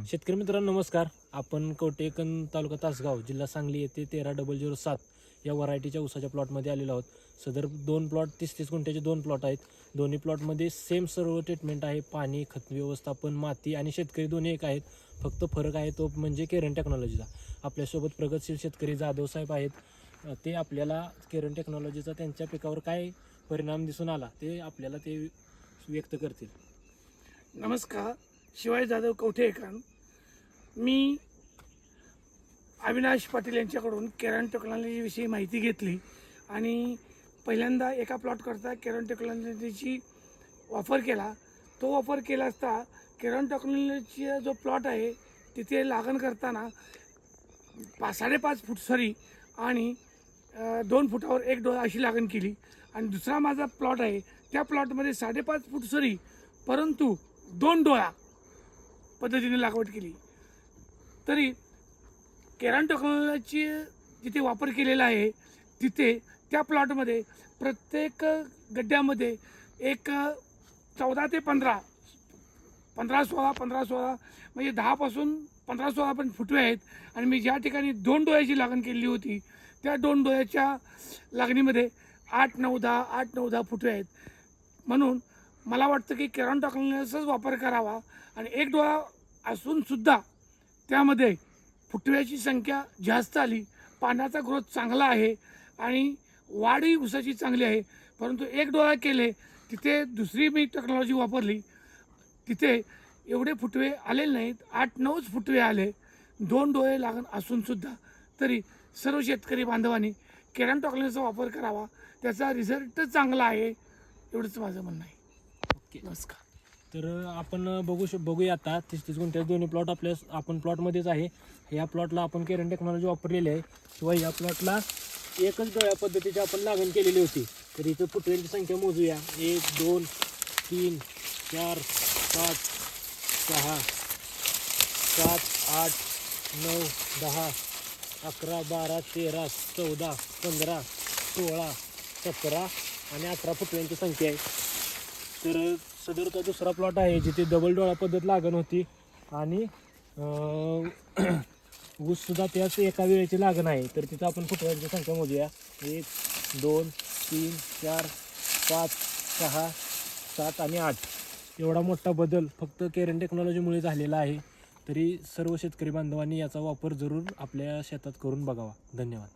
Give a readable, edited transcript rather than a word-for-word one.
शेतकरी मित्रांनो नमस्कार. आपण कवटेकन तालुका तासगाव जिल्हा सांगली येथे 13-007 या व्हरायटीच्या ऊसाच्या प्लॉटमध्ये आलेलो आहोत. सदर दोन प्लॉट 30-30 गुंठ्याचे दोन प्लॉट आहेत. दोन्ही प्लॉटमध्ये सेम सर्व ट्रीटमेंट आहे. पाणी, खत व्यवस्थापन, माती आणि शेतकरी दोन्ही एक आहेत. फक्त फरक आहे तो म्हणजे केरन टेक्नॉलॉजीचा. आपल्यासोबत प्रगतशील शेतकरी जाधव साहेब आहेत. ते आपल्याला केरन टेक्नॉलॉजीचा त्यांच्या पिकावर काय परिणाम दिसून आला ते आपल्याला ते व्यक्त करतील. नमस्कार. शिवाय जाधव कवठेकन. मी अविनाश पाटील यांच्याकडून केरन टेक्नॉलॉजीविषयी माहिती घेतली आणि पहिल्यांदा एका प्लॉट करता केरन टेक्नॉलॉजीची वापर केला. तो वापर केला असता केरन टेक्नॉलॉजीचा जो प्लॉट आहे तिथे लागण करताना 5.5 फूट सरी आणि 2 फुटावर 1 डोळा अशी लागण केली. आणि दुसरा माझा प्लॉट आहे त्या प्लॉटमध्ये 5.5 फूट सरी परंतु 2 डोळा पद्धतीने लागवड केली. तरी केरन टेक्नॉलॉजी जिथे वापर केलेला आहे तिथे त्या प्लॉटमध्ये प्रत्येक गड्ड्यामध्ये एक 14 ते 15 15-16 म्हणजे 10 पासून 15-16 पण फुटवे आहेत. आणि मी ज्या ठिकाणी 2 डोळ्याची लागण केली होती त्या 2 डोळ्याच्या लागणीमध्ये 8-9-10 फुटवे आहेत. म्हणून मला वाटतं की केरन टेक्नॉलॉजीचाच वापर करावा. आणि 1 डोळा असूनसुद्धा त्यामध्ये फुटव्याची संख्या जास्त आली, पानाचा ग्रोथ चांगला आहे आणि वाढही ऊसाची चांगली आहे. परंतु 1 डोळा केले तिथे दुसरी मी टेक्नॉलॉजी वापरली तिथे एवढे फुटवे आलेले नाहीत, 8-9च फुटवे आले 2 डोळे लागण असूनसुद्धा. तरी सर्व शेतकरी बांधवांनी केरन टेक्नॉलॉजीचा वापर करावा, त्याचा रिझल्ट चांगला आहे एवढंच माझं म्हणणं आहे. ओके. नमस्कार. तर आपण बघूया आता 30-30 गुंठ्याचे दोन्ही प्लॉट आपण प्लॉटमध्येच आहे. या प्लॉटला आपण केरन टेक्नॉलॉजी वापरलेली आहे. शिवाय या प्लॉटला एकच डोळ्या पद्धतीची आपण लागण केलेली होती. तर इथं फुटव्यांची संख्या मोजूया. 1 2 3 4 5 6 7 8 9 10 11 12 13 14 15 16 17 आणि 18 फुटव्यांची संख्या आहे. तर सदरचा दुसरा प्लॉट आहे जिथे डबल डोळा पद्धत लागण होती आणि ऊससुद्धा त्याच एका वेळेची लागण आहे. तर तिथं आपण फुटव्यांची संख्या मोजूया. 1 2 3 4 5 6 7 आणि 8 एवढा मोठा बदल फक्त केरन टेक्नॉलॉजीमुळे झालेला आहे. तरी सर्व शेतकरी बांधवांनी याचा वापर जरूर आपल्या शेतात करून बघावा. धन्यवाद.